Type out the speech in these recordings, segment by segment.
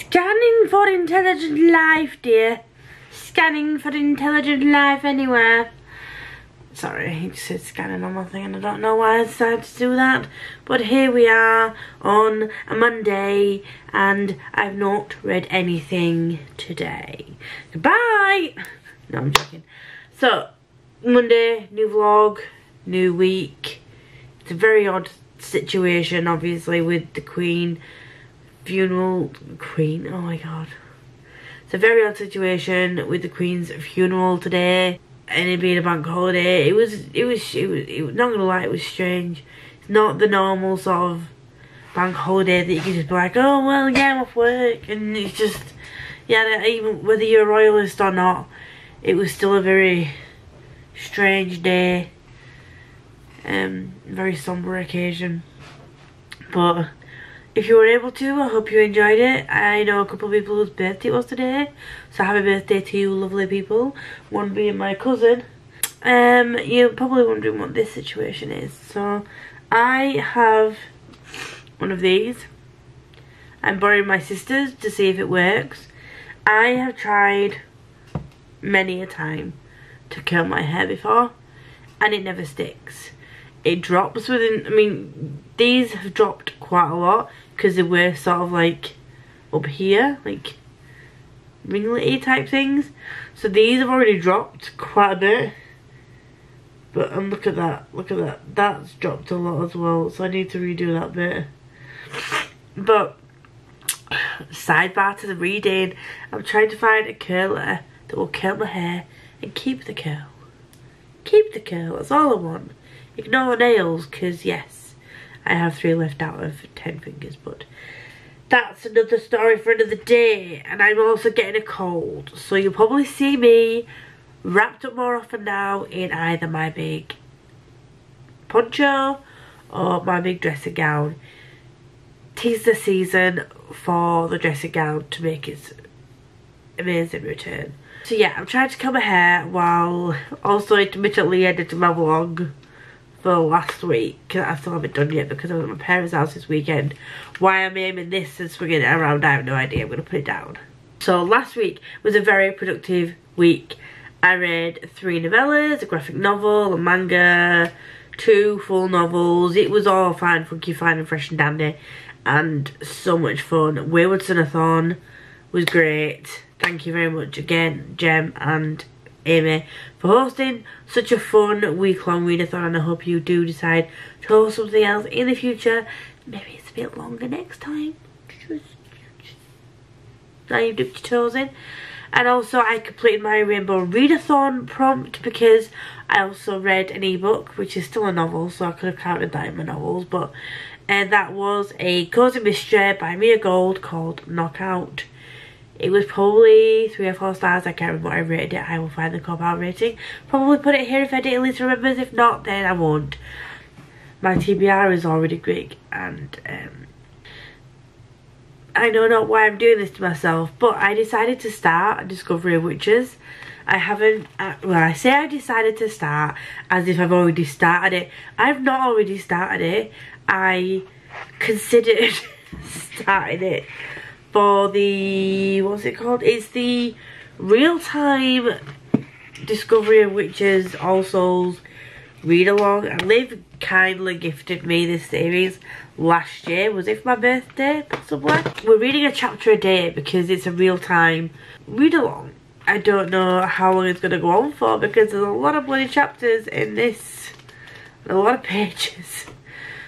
Scanning for intelligent life, dear. Scanning for intelligent life anywhere. Sorry, he just said scanning on my thing and I don't know why I decided to do that. But here we are on a Monday and I've not read anything today. Goodbye! No, I'm joking. So, Monday, new vlog, new week. It's a very odd situation, obviously, with the Queen funeral. Queen, oh my god. It's a very odd situation with the Queen's funeral today. And it being a bank holiday, it was not gonna lie, it was strange. It's not the normal sort of bank holiday that you can just be like, oh well, yeah, I'm off work, and it's just, yeah, even whether you're a royalist or not, it was still a very strange day, very somber occasion. But if you were able to, I hope you enjoyed it. I know a couple of people whose birthday it was today, so happy birthday to you lovely people, one being my cousin. You're probably wondering what this situation is. So I have one of these. I'm borrowing my sister's to see if it works. I have tried many a time to curl my hair before and it never sticks. It drops within, I mean, these have dropped quite a lot because they were sort of like up here, like ringlety type things. So these have already dropped quite a bit. But and look at that, that's dropped a lot as well. So I need to redo that bit. But sidebar to the reading, I'm trying to find a curler that will curl my hair and keep the curl. Keep the curl, that's all I want. Ignore the nails, because yes, I have 3 left out of 10 fingers, but that's another story for another day. And I'm also getting a cold, so you'll probably see me wrapped up more often now in either my big poncho or my big dressing gown. 'Tis the season for the dressing gown to make its amazing return. So yeah, I'm trying to curl my hair while also intermittently editing my vlog for last week. I still haven't done yet because I was at my parents' house this weekend. Why I'm aiming this and swinging it around, I have no idea. I'm going to put it down. So last week was a very productive week. I read 3 novellas, a graphic novel, a manga, 2 full novels. It was all fine, funky, fine and fresh and dandy. And so much fun. Wayward Son-a-thon was great. Thank you very much again, Jem and Amy, for hosting such a fun week-long readathon, and I hope you do decide to host something else in the future. Maybe it's a bit longer next time. Now you've dipped your toes in. And also I completed my Rainbow Readathon prompt because I also read an ebook, which is still a novel, so I could have counted that in my novels, but that was a cozy mystery by Mia Gold called Knockout. It was probably 3 or 4 stars. I can't remember what I rated it. I will find the cop-out rating. Probably put it here if Edit Elise remembers. If not, then I won't. My TBR is already big, and I know not why I'm doing this to myself, but I decided to start a Discovery of Witches. I haven't, well, I say I decided to start as if I've already started it. I've not already started it. I considered starting it for the, what's it called? It's the real-time Discovery of Witches, All Souls read-along. And Liv kindly gifted me this series last year. Was it for my birthday, possibly? We're reading a chapter a day because it's a real-time read-along. I don't know how long it's going to go on for because there's a lot of bloody chapters in this. And a lot of pages.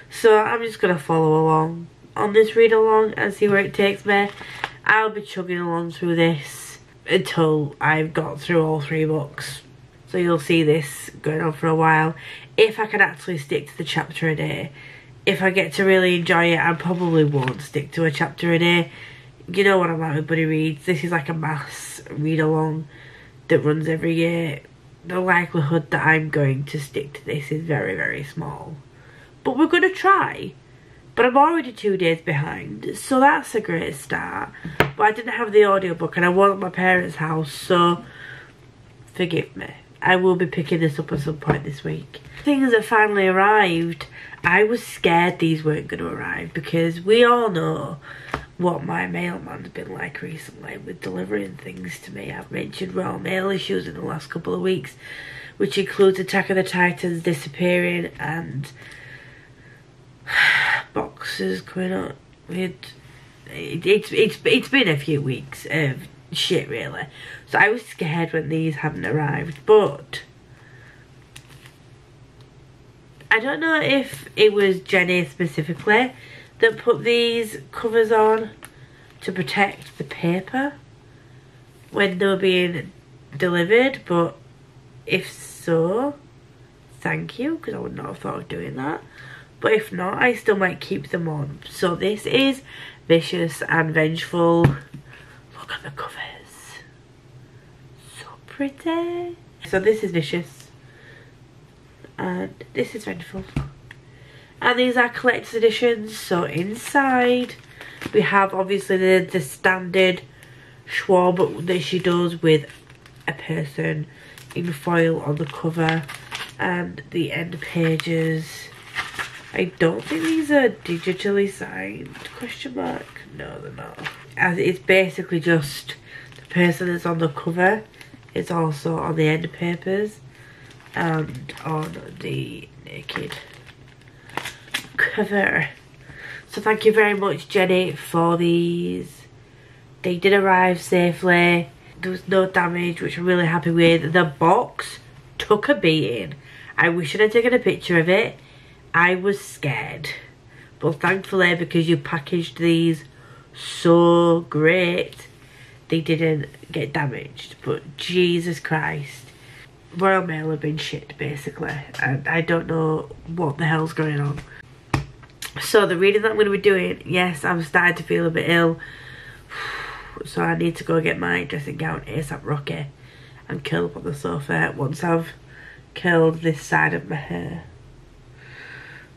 So I'm just going to follow along on this read-along and see where it takes me. I'll be chugging along through this until I've got through all 3 books. So you'll see this going on for a while. If I can actually stick to the chapter a day. If I get to really enjoy it, I probably won't stick to a chapter a day. You know what I'm like with Buddy Reads. This is like a mass read-along that runs every year. The likelihood that I'm going to stick to this is very, very small. But we're going to try. But I'm already 2 days behind, so that's a great start. But I didn't have the audiobook and I was at my parents' house, so forgive me. I will be picking this up at some point this week. Things have finally arrived. I was scared these weren't going to arrive because we all know what my mailman's been like recently with delivering things to me. I've mentioned Royal Mail issues in the last couple of weeks, which includes Attack of the Titans disappearing and boxes coming up with... It's been a few weeks of shit, really. So I was scared when these hadn't arrived, but I don't know if it was Jenny specifically that put these covers on to protect the paper when they were being delivered, but if so, thank you, because I would not have thought of doing that. But if not, I still might keep them on. So this is Vicious and Vengeful. Look at the covers. So pretty. So this is Vicious and this is Vengeful. And these are collector's editions. So inside we have obviously the standard Schwab that she does with a person in foil on the cover and the end pages. I don't think these are digitally signed, question mark. No, they're not. As it's basically just the person that's on the cover is also on the end papers and on the naked cover. So thank you very much, Jenny, for these. They did arrive safely. There was no damage, which I'm really happy with. The box took a beating. I wish I'd taken a picture of it. I was scared. But thankfully, because you packaged these so great, they didn't get damaged. But Jesus Christ. Royal Mail have been shit, basically. And I don't know what the hell's going on. So the reading that I'm going to be doing, yes, I'm starting to feel a bit ill. So I need to go get my dressing gown ASAP Rocky and curl up on the sofa once I've curled this side of my hair.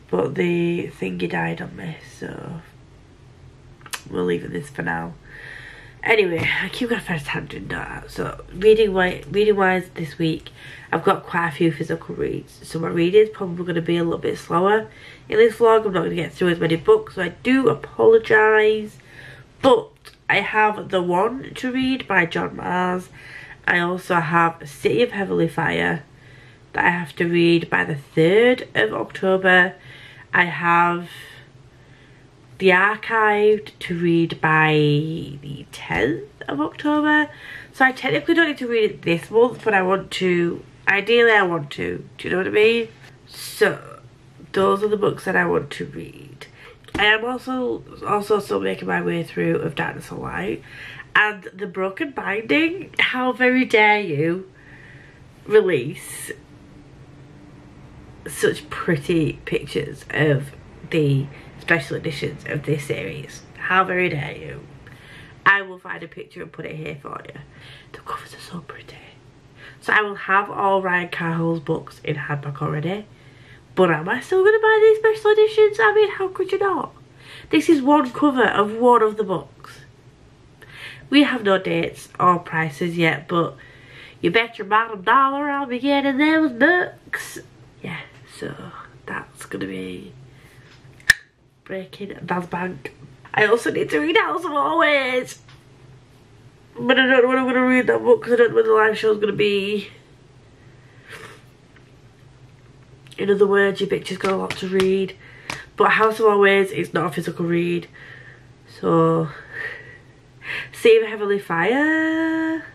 But the thingy died on me, so we're leaving this for now. Anyway, I keep going first tangent, don't I? So reading wise this week, I've got quite a few physical reads. So my reading's probably going to be a little bit slower in this vlog. I'm not going to get through as many books, so I do apologise. But I have The One to read by John Mars. I also have City of Heavenly Fire that I have to read by the 3rd of October. I have The Archived to read by the 10th of October. So I technically don't need to read it this month, but I want to. Ideally, I want to. Do you know what I mean? So those are the books that I want to read. I am also still making my way through Of Darkness and Light. And The Broken Binding, how very dare you release such pretty pictures of the special editions of this series. How very dare you. I will find a picture and put it here for you. The covers are so pretty. So I will have all Ryan Carhill's books in hardback already. But am I still going to buy these special editions? I mean, how could you not? This is one cover of one of the books. We have no dates or prices yet, but you bet your bottom dollar I'll be getting those books. Yeah, so that's going to be breaking Dad's bank. I also need to read House of Always. But I don't know when I'm going to read that book because I don't know when the live show is going to be. In other words, your bitch has got a lot to read. But House of Always is not a physical read. So, City of Heavenly Fire.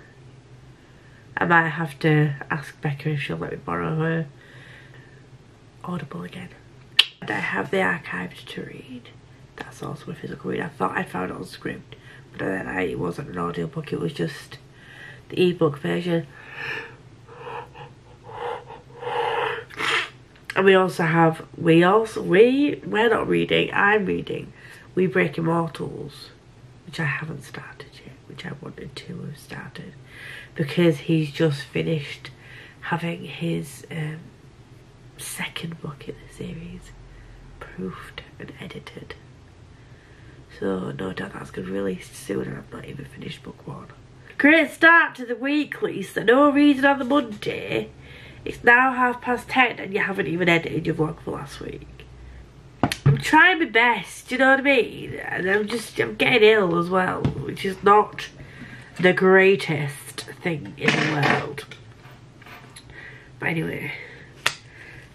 I might have to ask Becca if she'll let me borrow her Audible again. And I have The Archived to read. That's also a physical read. I thought I'd found it on Scribd, but then it wasn't an audiobook, it was just the ebook version. And we also have, we're not reading, I'm reading We Break Immortals, which I haven't started yet, which I wanted to have started, because he's just finished having his second book in the series proofed and edited. So no doubt that's going to release soon, and I've not even finished book one. Great start to the week, Lisa. No reason on the Monday. It's now 10:30 and you haven't even edited your vlog for last week. I'm trying my best, do you know what I mean? And I'm getting ill as well, which is not the greatest thing in the world. But anyway,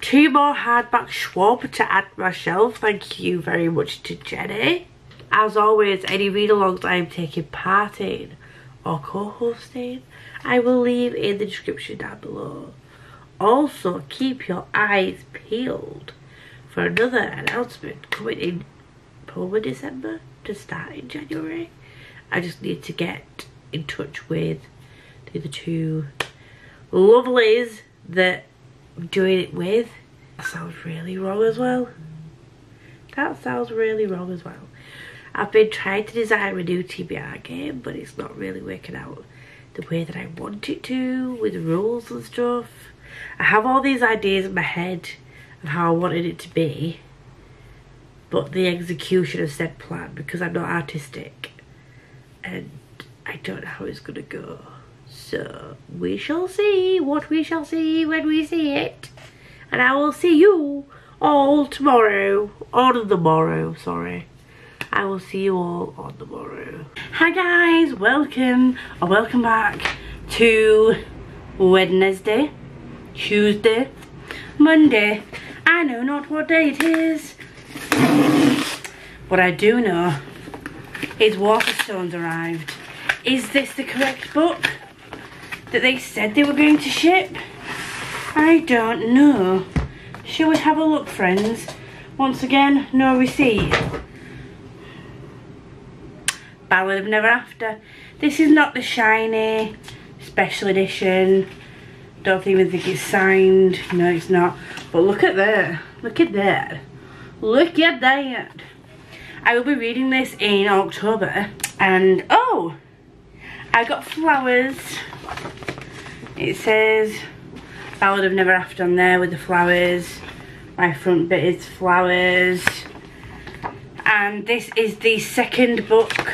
2 more hardback Schwab to add to my shelf. Thank you very much to Jenny. As always, any read-alongs I am taking part in or co-hosting, I will leave in the description down below. Also, keep your eyes peeled for another announcement coming in probably December to start in January. I just need to get in touch with the other 2 lovelies that I'm doing it with. That sounds really wrong as well. That sounds really wrong as well. I've been trying to design a new TBR game, but it's not really working out the way that I want it to, with rules and stuff. I have all these ideas in my head of how I wanted it to be, but the execution of said plan, because I'm not artistic and I don't know how it's gonna go. So we shall see what we shall see when we see it. And I will see you all tomorrow. On the morrow, sorry. I will see you all on the morrow. Hi guys, welcome or welcome back to Wednesday, Tuesday, Monday. I know not what day it is. What I do know is Waterstones arrived. Is this the correct book that they said they were going to ship? I don't know. Shall we have a look, friends? Once again, no receipt. Ballad of Never After. This is not the shiny special edition. Don't even think it's signed. No, it's not. But look at that. Look at that. Look at that. I will be reading this in October. And oh, I got flowers. It says Ballad of Never After on there with the flowers. My front bit is flowers. And this is the second book,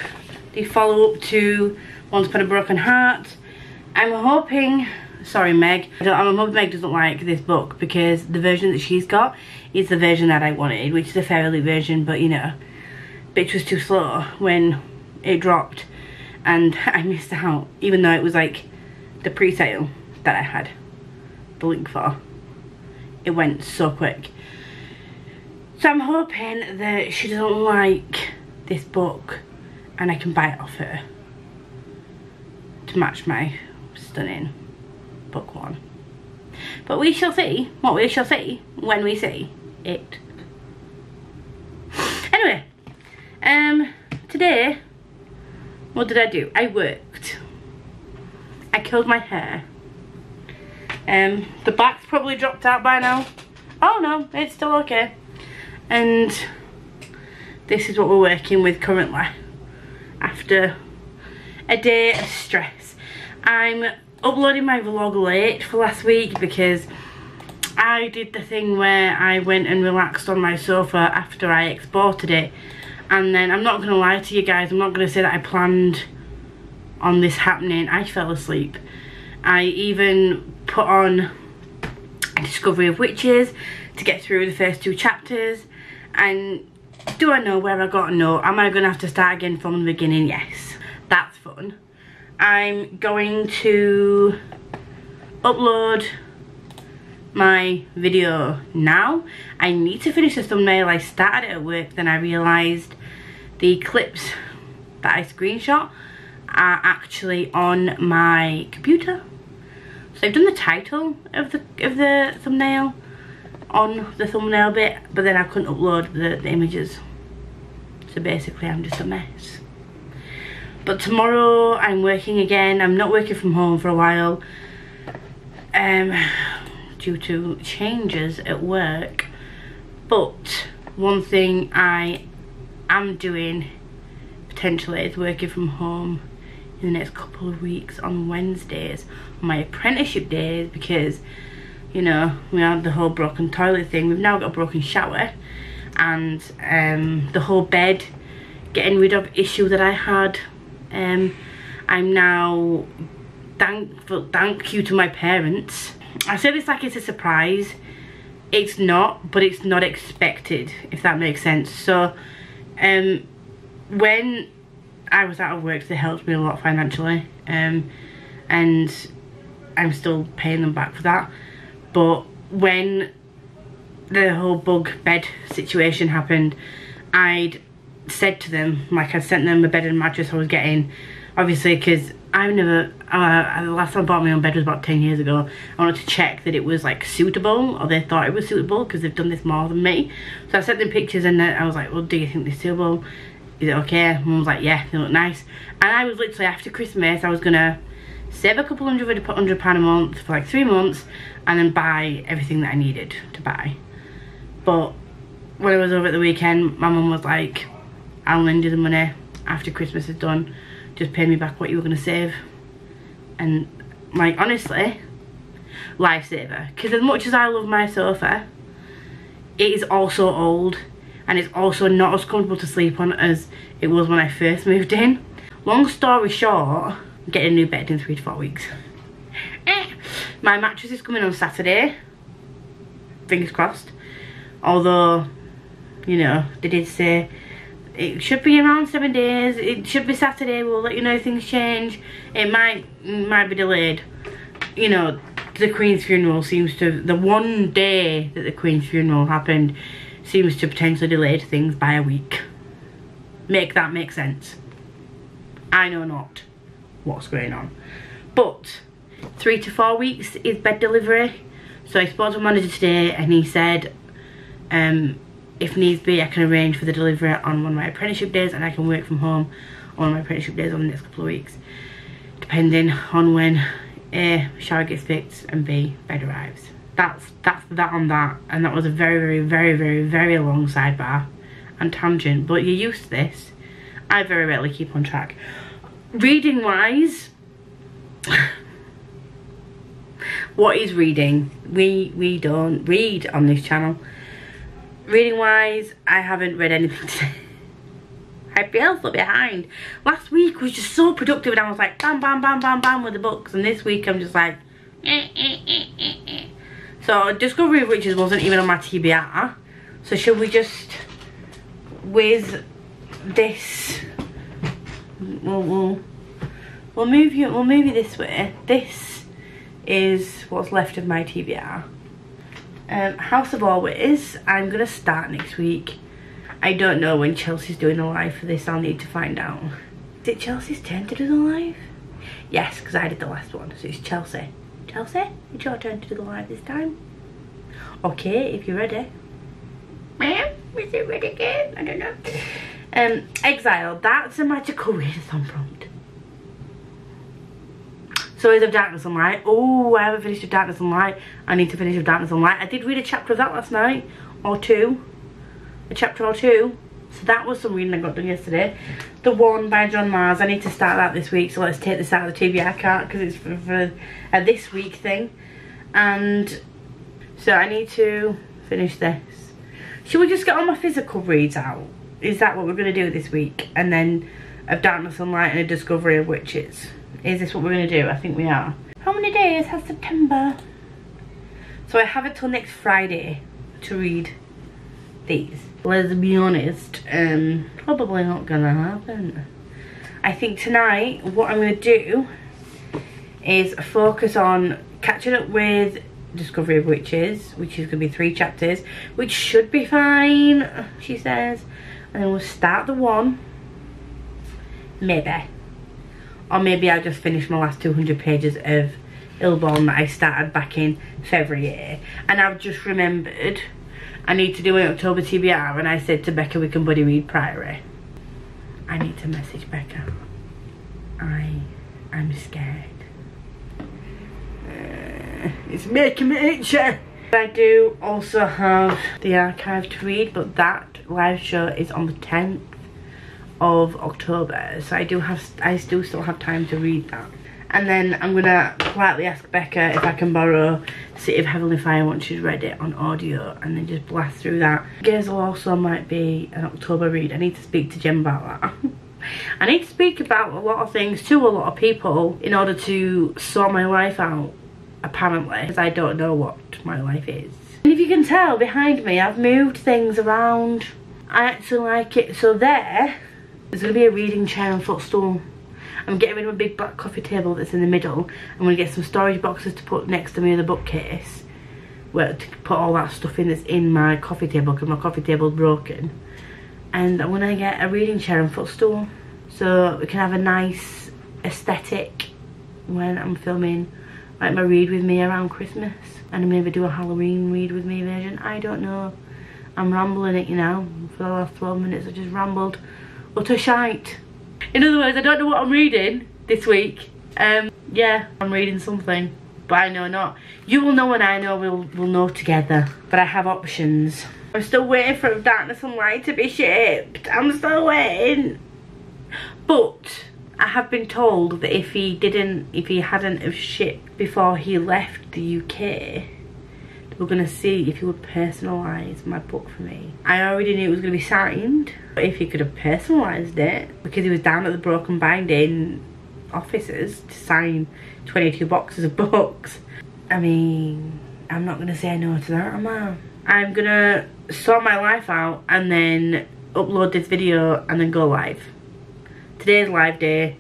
the follow-up to Once Upon a Broken Heart. I'm hoping, sorry Meg, I'm hoping Meg doesn't like this book, because the version that she's got is the version that I wanted, which is a fairly version, but you know, bitch was too slow when it dropped and I missed out, even though it was like the pre-sale that I had the link for. It went so quick. So I'm hoping that she doesn't like this book and I can buy it off her to match my stunning book one. But we shall see what we shall see when we see it. Anyway, today, what did I do? I worked. I curled my hair. The back's probably dropped out by now. Oh no, it's still okay. And this is what we're working with currently after a day of stress. I'm uploading my vlog late for last week because I did the thing where I went and relaxed on my sofa after I exported it. And then, I'm not going to lie to you guys, I'm not going to say that I planned on this happening. I fell asleep. I even put on Discovery of Witches to get through the first 2 chapters. And do I know where I got? No. Am I going to have to start again from the beginning? Yes. That's fun. I'm going to upload my video now. I need to finish the thumbnail. I started it at work, then I realised the clips that I screenshot are actually on my computer. So I've done the title of the thumbnail on the thumbnail bit, but then I couldn't upload the images. So basically I'm just a mess. But tomorrow I'm working again. I'm not working from home for a while due to changes at work. But one thing I am doing potentially is working from home in the next couple of weeks on Wednesdays, on my apprenticeship days, because you know, we had the whole broken toilet thing. We've now got a broken shower, and the whole bed getting rid of issue that I had. I'm now thank you to my parents. I say this like it's a surprise, it's not, but it's not expected, if that makes sense. So when I was out of work, they helped me a lot financially, and I'm still paying them back for that. But when the whole bug bed situation happened, I'd said to them, like, I'd sent them a bed and mattress I was getting, obviously, because I've never, the last time I bought my own bed was about 10 years ago. I wanted to check that it was like suitable, or they thought it was suitable, because they've done this more than me. So I sent them pictures, and then I was like, well, do you think they're suitable? Is it okay? Mum was like, yeah, they look nice. And I was literally, after Christmas, I was gonna save a couple £100 a month for like 3 months, and then buy everything that I needed to buy. But when I was over at the weekend, my mum was like, I'll lend you the money after Christmas is done, just pay me back what you were going to save. And like, honestly, lifesaver. Because as much as I love my sofa, it is also old, and it's also not as comfortable to sleep on as it was when I first moved in. Long story short, I'm getting a new bed in 3 to 4 weeks. My mattress is coming on Saturday, fingers crossed. Although, you know, they did say it should be around 7 days. It should be Saturday. We'll let you know if things change. It might be delayed. You know, the Queen's funeral seems to, the one day that the Queen's funeral happened, seems to potentially delay things by a week. Make that make sense. I know not what's going on. But 3 to 4 weeks is bed delivery. So I spoke to a manager today, and he said, if needs be, I can arrange for the delivery on one of my apprenticeship days, and I can work from home on one of my apprenticeship days on the next couple of weeks, depending on when A, shower gets fixed, and B, bed arrives. That's that on that. And that was a very long sidebar and tangent, but you're used to this. I very rarely keep on track. Reading wise, what is reading? We don't read on this channel. Reading wise, I haven't read anything today. I feel so behind. Last week was just so productive, and I was like bam bam bam bam bam with the books, and this week I'm just like So Discovery of Witches wasn't even on my TBR. So should we just whiz this? We'll move you this way. This is what's left of my TBR. House of Always, I'm gonna start next week. I don't know when Chelsea's doing a live for this. I'll need to find out. Is it Chelsea's turn to do the live? Yes, because I did the last one, so it's Chelsea. Chelsea, it's your turn to do the live this time. Okay, if you're ready. Ma'am, is it ready again? I don't know. Exile, that's a magical readathon prompt. Stories of Darkness and Light. Oh, I haven't finished Of Darkness and Light. I need to finish Of Darkness and Light. I did read a chapter of that last night, or two. A chapter or two. So that was some reading I got done yesterday. The One by John Mars. I need to start that this week, so let's take this out of the TBR cart because it's for a this week thing. And so I need to finish this. Should we just get all my physical reads out? Is that what we're going to do this week? And then Of Darkness and Light and A Discovery of Witches. Is this what we're going to do? I think we are. How many days has September? So I have until next Friday to read these. Let's be honest, probably not going to happen. I think tonight what I'm going to do is focus on catching up with Discovery of Witches, which is going to be 3 chapters, which should be fine, she says. And then we'll start the one. Maybe. Or maybe I'll just finish my last 200 pages of Illborn that I started back in February. And I've just remembered I need to do an October TBR, and I said to Becca we can buddy read Priory. I need to message Becca. I'm scared. It's making me itchy. I do also have the archive to read, but that live show is on the 10th of October, so I still have time to read that. And then I'm gonna politely ask Becca if I can borrow City of Heavenly Fire once she's read it on audio, and then just blast through that. Gazel also might be an October read. I need to speak to Jem about that. I need to speak about a lot of things to a lot of people in order to sort my life out, apparently, because I don't know what my life is. And if you can tell behind me, I've moved things around. I actually like it. So there's going to be a reading chair and footstool. I'm getting rid of a big black coffee table that's in the middle. I'm going to get some storage boxes to put next to me in the bookcase. Well, to put all that stuff in that's in my coffee table, because my coffee table's broken. And I'm going to get a reading chair and footstool, so we can have a nice aesthetic when I'm filming like my read with me around Christmas. And maybe do a Halloween read with me version. I don't know. I'm rambling it, you know. For the last 12 minutes I just rambled utter shite. In other words, I don't know what I'm reading this week. Yeah, I'm reading something, but I know not. You will know and I know, we'll know together. But I have options. I'm still waiting for Darkness and Light to be shipped. I'm still waiting. But I have been told that if he hadn't have shipped before he left the UK, we're gonna see if he would personalise my book for me. I already knew it was gonna be signed, but if he could have personalised it, because he was down at the Broken Binding offices to sign 22 boxes of books. I mean, I'm not gonna say no to that, am I? I'm gonna sort my life out and then upload this video and then go live. Today's live day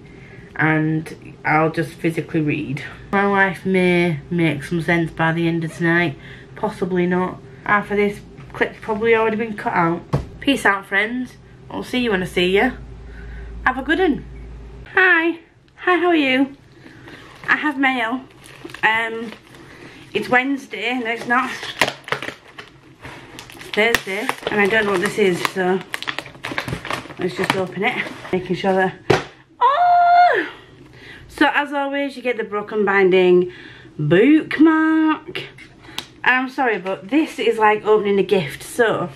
and I'll just physically read. My life may make some sense by the end of tonight, possibly not. Half of this clip's probably already been cut out. Peace out, friends. I'll see you when I see you. Have a good one. Hi, how are you? I have mail. It's Wednesday, no it's not. It's Thursday, and I don't know what this is, so let's just open it. Making sure that, oh! So as always, you get the Broken Binding bookmark. And I'm sorry, but this is like opening a gift, so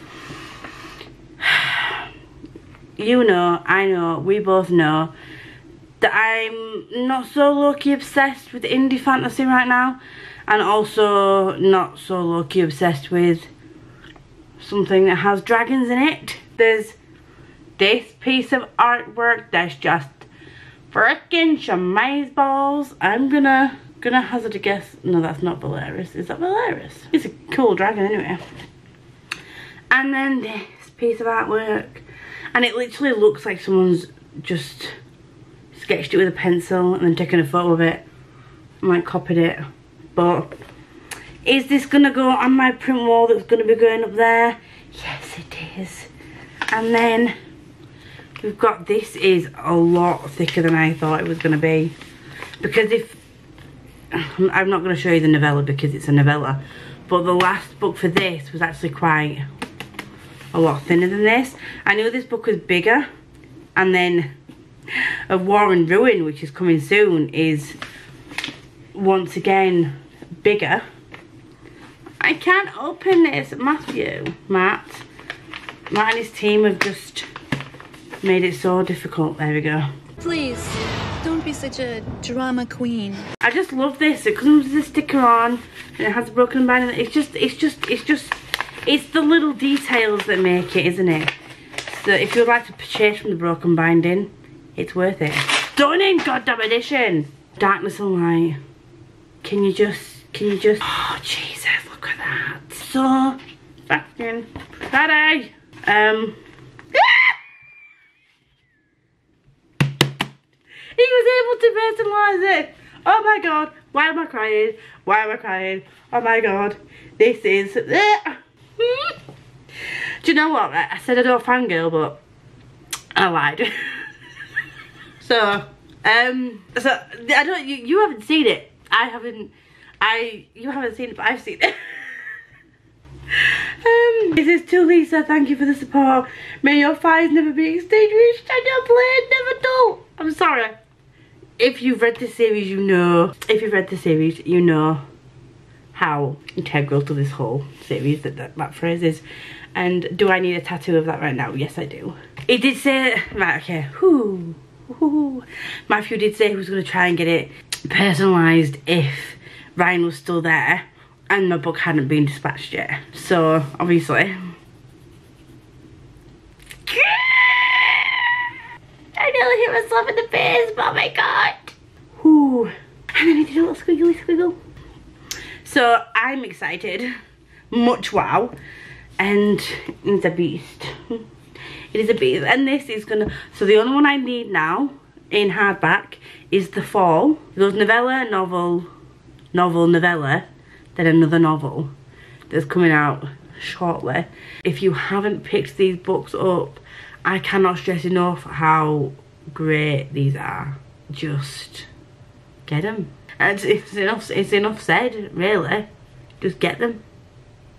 you know, I know, we both know that I'm not so low-key obsessed with indie fantasy right now, and also not so low-key obsessed with something that has dragons in it. There's this piece of artwork that's just freaking shamazeballs. I'm gonna hazard a guess. No, that's not Valeris. Is that Valeris? It's a cool dragon anyway. And then this piece of artwork, and it literally looks like someone's just sketched it with a pencil and then taken a photo of it and like copied it. But is this gonna go on my print wall that's gonna be going up there? Yes, it is. And then we've got, this is a lot thicker than I thought it was gonna be, because if I'm not going to show you the novella because it's a novella, but the last book for this was actually quite a lot thinner than this. I knew this book was bigger, and then Of War and Ruin, which is coming soon, is once again bigger. I can't open this. Matt and his team have just made it so difficult. There we go. Please don't be such a drama queen. I just love this. It comes with a sticker on and it has a broken binding. It's the little details that make it, isn't it? So if you'd like to purchase from the Broken Binding, it's worth it. Stunning goddamn edition. Darkness and Light. Can you just oh Jesus, look at that. So fucking pretty. He was able to personalise it. Oh my god. Why am I crying? Why am I crying? Oh my god. This is... Do you know what? I said I don't fangirl, but I lied. So I don't... You haven't seen it. You haven't seen it, but I've seen it. This is to Lisa. Thank you for the support. May your fires never be extinguished and your blade never dull. I'm sorry. If you've read this series, you know. If you've read the series, you know how integral to this whole series that phrase is. And do I need a tattoo of that right now? Yes, I do. It did say, right, okay. Matthew did say he was going to try and get it personalised if Ryan was still there and my book hadn't been dispatched yet. So, obviously... I nearly hit myself in the face, but oh my god. Whew. And then I did a little squiggly squiggle. So I'm excited. much wow. And it's a beast. It is a beast. And this is gonna, so the only one I need now in hardback is The Fall. It goes novella, novel, novella, then another novel that's coming out shortly. If you haven't picked these books up, I cannot stress enough how great these are. Just get them. And it's enough said, really. Just get them.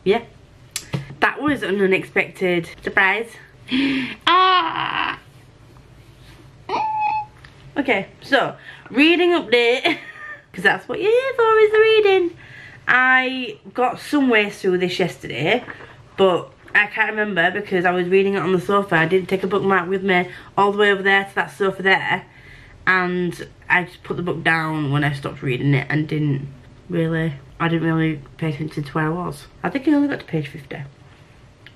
Yeah. That was an unexpected surprise. Ah! Okay, so reading update, because that's what you're here for, is the reading. I got some way through this yesterday, but I can't remember because I was reading it on the sofa. I didn't take a bookmark with me all the way over there to that sofa there, and I just put the book down when I stopped reading it and I didn't really pay attention to where I was. I think I only got to page 50,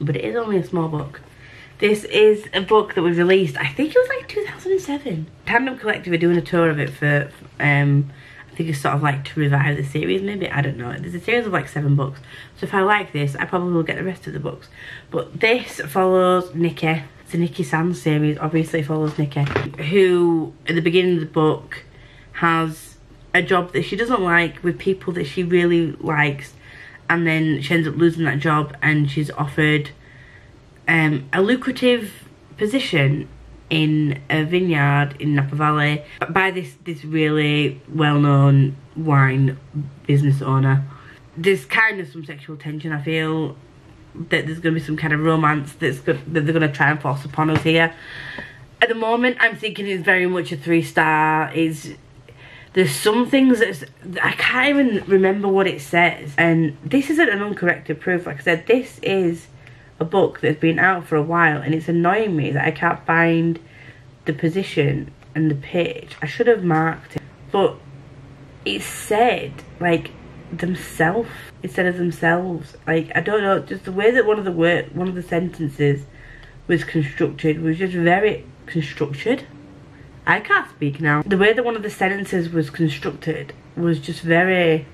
but it is only a small book. This is a book that was released, I think it was like 2007. Tandem Collective are doing a tour of it for, I think it's sort of like to revive the series maybe, I don't know. There's a series of like 7 books. So if I like this, I probably will get the rest of the books. But this follows Nikki. It's a Nikki Sands series, obviously follows Nikki, who at the beginning of the book has a job that she doesn't like with people that she really likes. And then she ends up losing that job and she's offered a lucrative position in a vineyard in Napa Valley by this really well-known wine business owner. There's kind of some sexual tension. I feel that there's going to be some kind of romance that they're going to try and force upon us here. At the moment, I'm thinking it's very much a 3-star. There's some things I can't even remember what it says, and this isn't an uncorrected proof. Like I said, this is a book that's been out for a while, and it's annoying me that I can't find the position and the page. I should have marked it, but it said like themselves instead of themselves. Like, I don't know, just the way that one of the sentences was constructed was just very constructed. I can't speak now. The way that one of the sentences was constructed was just very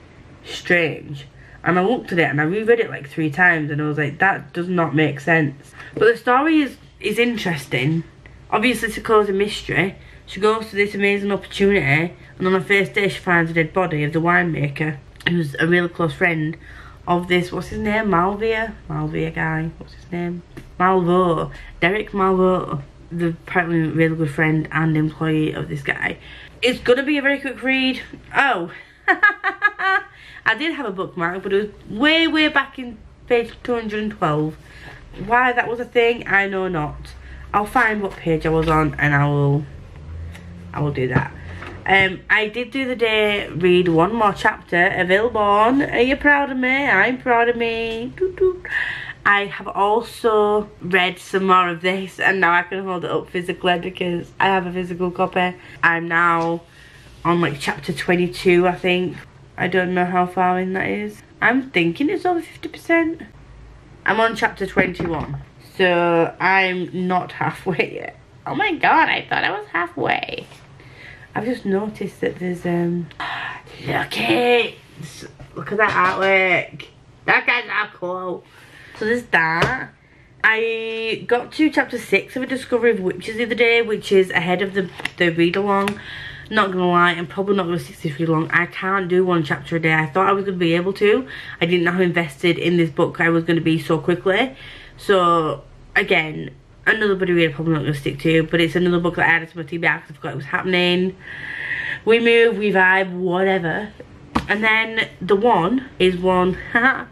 strange. And I looked at it and I reread it like 3 times and I was like, that does not make sense. But the story is interesting. Obviously it's a closing mystery. She goes to this amazing opportunity, and on her first day she finds a dead body of the winemaker, who's a really close friend of this, what's his name, Malvia guy, what's his name, Malvo, Derek Malvo, the apparently really good friend and employee of this guy. It's gonna be a very quick read. Oh, I did have a bookmark, but it was way back in page 212. Why that was a thing, I know not. I'll find what page I was on and I will do that. I did do the day read one more chapter, available on. Are you proud of me? I'm proud of me. Doot, doot. I have also read some more of this, and now I can hold it up physically because I have a physical copy. I'm now on like chapter 22, I think. I don't know how far in that is. I'm thinking it's over 50%. I'm on chapter 21, so I'm not halfway yet. Oh my god, I thought I was halfway. I've just noticed that there's look at that artwork. That guy's not cool. So there's that. I got to chapter 6 of A Discovery of Witches the other day, which is ahead of the read along. Not gonna lie, I'm probably not gonna stick to this read along. I can't do 1 chapter a day. I thought I was gonna be able to. I didn't know how invested in this book I was gonna be so quickly. So again, another buddy read I'm probably not gonna stick to, but it's another book that I added to my TBR because I forgot it was happening. We move, we vibe, whatever. And then the one is one that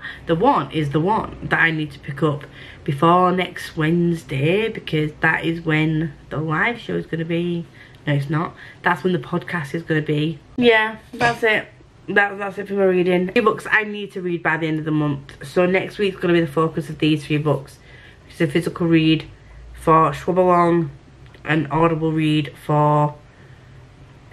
I need to pick up before next Wednesday, because that is when the live show is going to be. No, it's not. That's when the podcast is going to be. Yeah, that's it. That's it for my reading. 3 books I need to read by the end of the month. So next week's going to be the focus of these 3 books. It's a physical read for Readalongs, an audible read for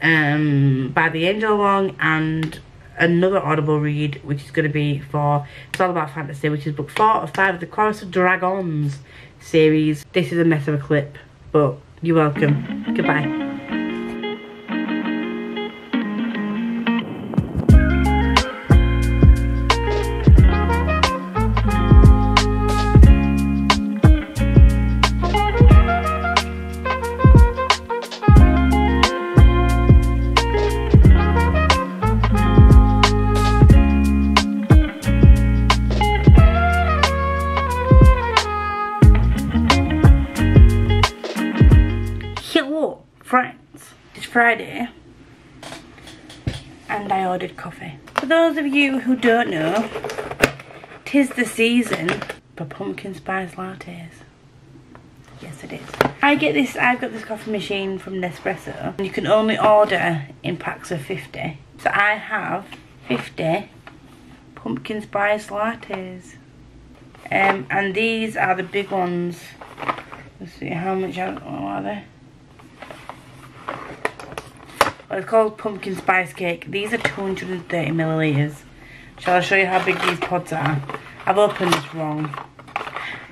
By the Angel Along, and another audible read which is going to be for It's All About Fantasy, which is book 4 of 5 of the Chorus of Dragons series. This is a mess of a clip, but you're welcome. Goodbye. Friday and I ordered coffee. For those of you who don't know, 'tis the season for pumpkin spice lattes. Yes, it is. I've got this coffee machine from Nespresso, and you can only order in packs of 50. So I have 50 pumpkin spice lattes. And these are the big ones. Let's see how much are they? Well, it's called pumpkin spice cake. These are 230 millilitres. Shall I show you how big these pods are? I've opened this wrong.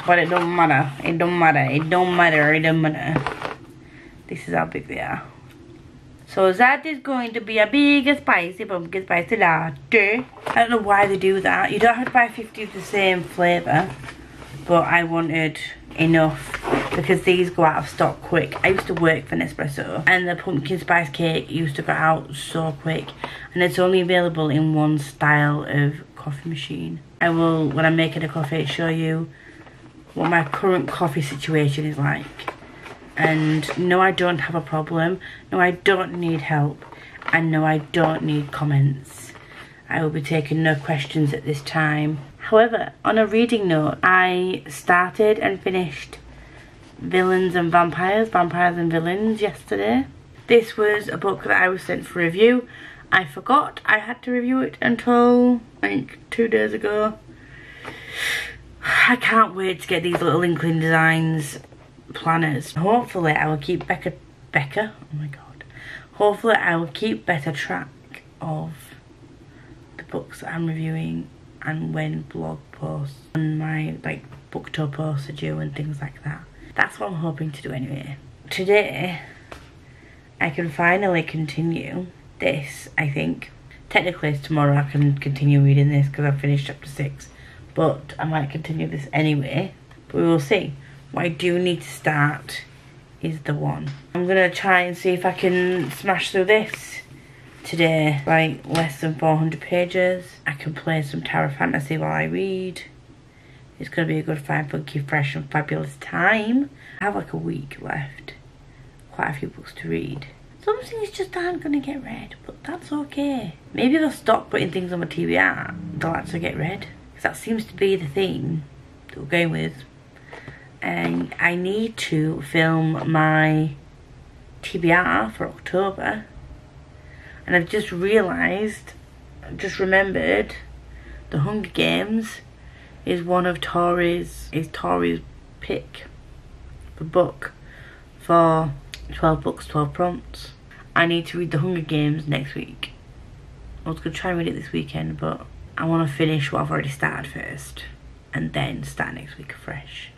But it don't matter. It don't matter. It don't matter. It don't matter. This is how big they are. So that is going to be a big spicy pumpkin spice latte. I don't know why they do that. You don't have to buy 50 of the same flavour. But I wanted enough because these go out of stock quick. I used to work for Nespresso and the pumpkin spice cake used to go out so quick. And it's only available in one style of coffee machine. I will, when I'm making a coffee, show you what my current coffee situation is like. And no, I don't have a problem. No, I don't need help. And no, I don't need comments. I will be taking no questions at this time. However, on a reading note, I started and finished Villains and Vampires, Vampires and Villains yesterday. This was a book that I was sent for review. I forgot I had to review it until, I think, 2 days ago. I can't wait to get these little Inkling Designs planners. Hopefully I will keep Becca, oh my god. Hopefully I will keep better track of the books that I'm reviewing and when blog posts and my like Booktube posts are due and things like that. That's what I'm hoping to do anyway. Today I can finally continue this, I think. Technically tomorrow I can continue reading this because I've finished chapter 6. But I might continue this anyway. But we will see. What I do need to start is the one. I'm going to try and see if I can smash through this today. Like less than 400 pages. I can play some Tower Fantasy while I read. It's going to be a good, fine, funky, fresh and fabulous time. I have like a week left. Quite a few books to read. Some things just aren't going to get read. But that's okay. Maybe if I stop putting things on my TBR, they'll actually get read. Because that seems to be the theme that we're going with. And I need to film my TBR for October. And I've just realised, remembered, The Hunger Games is one of Tori's pick for book for 12 books, 12 prompts. I need to read The Hunger Games next week. I was going to try and read it this weekend, but I want to finish what I've already started first and then start next week afresh.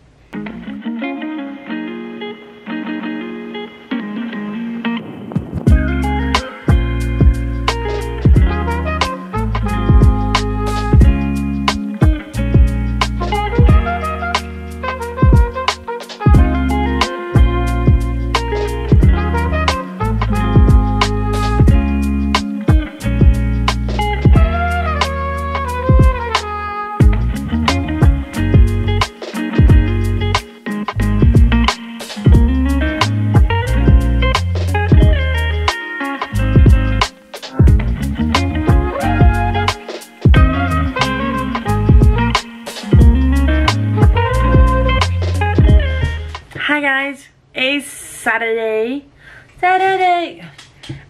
Hi guys, it's Saturday,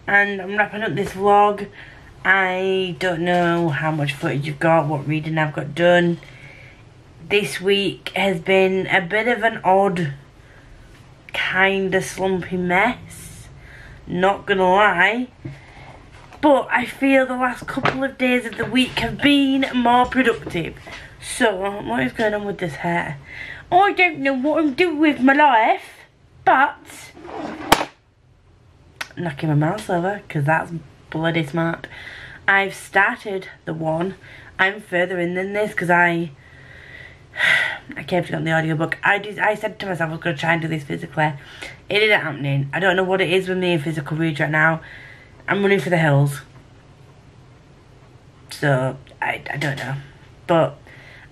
and I'm wrapping up this vlog. I don't know how much footage you've got, what reading I've got done. This week has been a bit of an odd, kinda slumpy mess, not gonna lie. But I feel the last couple of days of the week have been more productive. So, what is going on with this hair? I don't know what I'm doing with my life, but knocking my mouse over because that's bloody smart. I've started the one. I'm further in than this because I kept it on the audiobook. I said to myself I was going to try and do this physically. It isn't happening. I don't know what it is with me and physical reads right now. I'm running for the hills. So, I don't know. But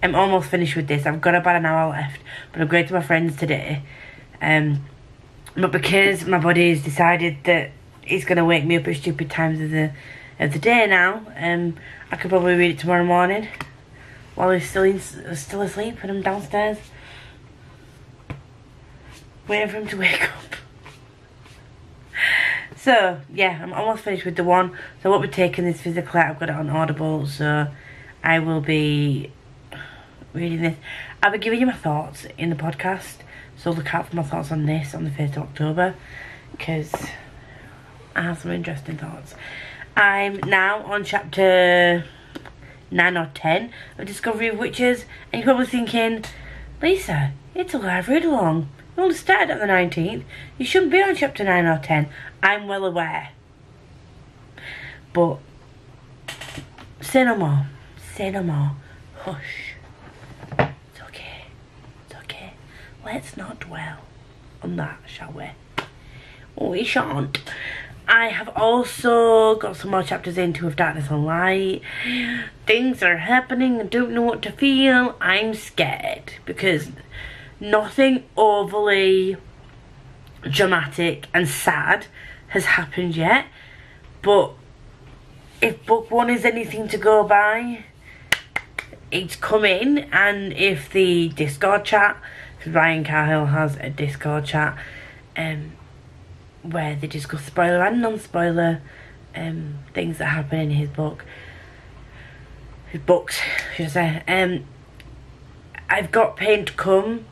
I'm almost finished with this. I've got about an hour left. But I'm going to my friends today. But because my body's decided that it's going to wake me up at stupid times of the day now. I could probably read it tomorrow morning while he's still asleep and I'm downstairs waiting for him to wake up. So yeah, I'm almost finished with the one, so I won't be taking this physically. I've got it on Audible, so I will be reading this. I'll be giving you my thoughts in the podcast, so look out for my thoughts on this on the 1st of October, because I have some interesting thoughts. I'm now on chapter 9 or 10 of Discovery of Witches, and you're probably thinking, Lisa, it's a live read along. You only started on the 19th. You shouldn't be on chapter 9 or 10. I'm well aware. But say no more. Say no more. Hush. It's okay. It's okay. Let's not dwell on that, shall we? We shan't. I have also got some more chapters into Of Darkness and Light. Things are happening. I don't know what to feel. I'm scared because nothing overly dramatic and sad has happened yet. But if book 1 is anything to go by, it's coming. And if the Discord chat, because Ryan Cahill has a Discord chat, where they discuss spoiler and non-spoiler things that happen in his books, should I say. I've got pain to come,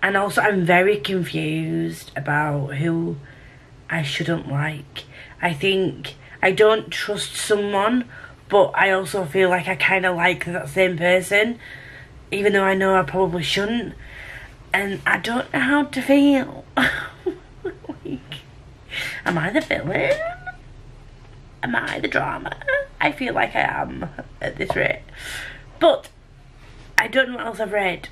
and also I'm very confused about who I shouldn't like. I think I don't trust someone, but I also feel like I kind of like that same person, even though I know I probably shouldn't, and I don't know how to feel. Like, am I the villain? Am I the drama? I feel like I am at this rate. But I don't know what else I've read.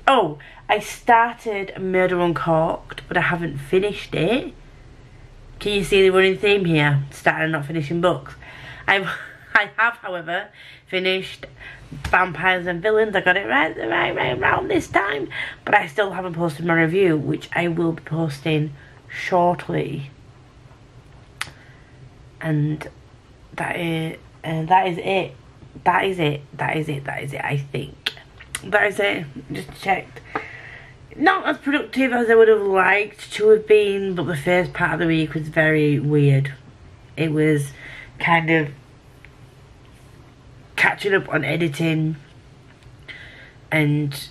Oh, I started Murder Uncorked, but I haven't finished it. Can you see the running theme here? Starting and not finishing books. I have, however, finished Vampires and Villains. I got it right around this time. But I still haven't posted my review, which I will be posting shortly. And that is it. That is it, I think. That is it. Just checked. Not as productive as I would have liked to have been, but the first part of the week was very weird. It was kind of catching up on editing and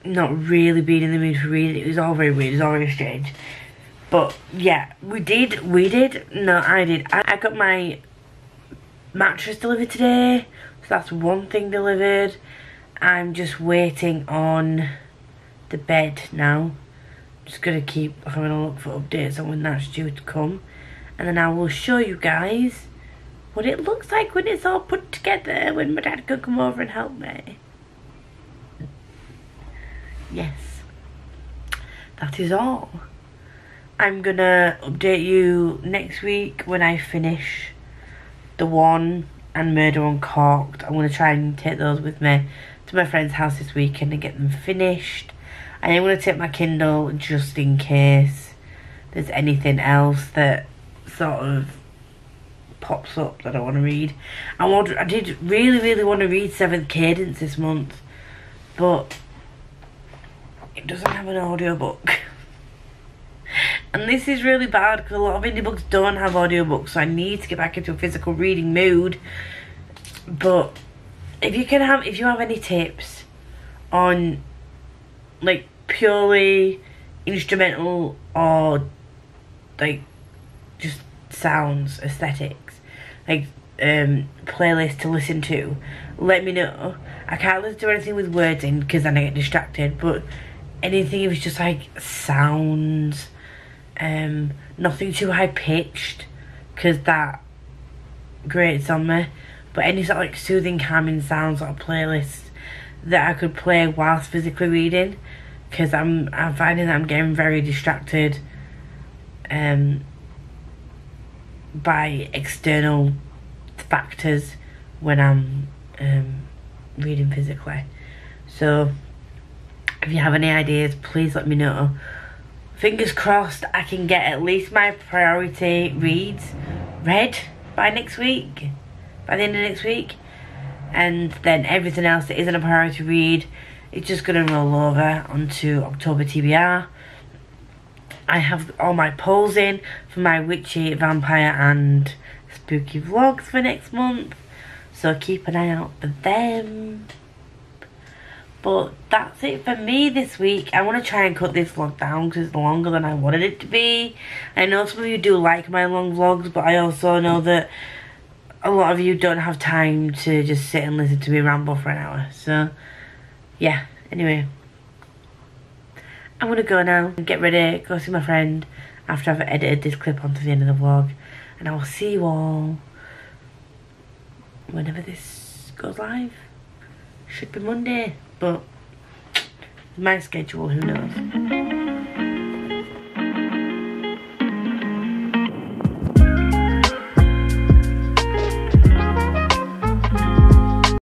not really being in the mood for reading. It was all very weird. It was all very strange. But yeah, we did. No, I did. I got my mattress delivered today, so that's one thing delivered. I'm just waiting on the bed now. Just gonna keep having a look for updates on when that's due to come, and then I will show you guys what it looks like when it's all put together, when my dad can come over and help me. Yes, that is all. I'm gonna update you next week when I finish The One and Murder Uncorked. I'm gonna try and take those with me to my friend's house this weekend and get them finished. And I'm gonna take my Kindle just in case there's anything else that sort of pops up that I want to read. I did really want to read Seventh Cadence this month, but it doesn't have an audiobook. And this is really bad because a lot of indie books don't have audiobooks, so I need to get back into a physical reading mood. But if you have any tips on like purely instrumental or like just sounds, aesthetics, like playlists to listen to, let me know. I can't listen to anything with words in because then I get distracted, but anything if it's just like sounds, nothing too high pitched because that grates on me, but any sort of like soothing, calming sounds or playlists that I could play whilst physically reading, because I'm finding that I'm getting very distracted by external factors when I'm reading physically. So if you have any ideas, please let me know. fingers crossed I can get at least my priority reads read by next week, by the end of next week, and then everything else that isn't a priority read is just going to roll over onto October TBR. I have all my polls in for my witchy, vampire and spooky vlogs for next month, so keep an eye out for them. But that's it for me this week. I want to try and cut this vlog down because it's longer than I wanted it to be. I know some of you do like my long vlogs, but I also know that a lot of you don't have time to just sit and listen to me ramble for an hour. So, yeah, anyway. I'm going to go now and get ready, go see my friend after I've edited this clip onto the end of the vlog. And I will see you all whenever this goes live. Should be Monday, but my schedule, who knows.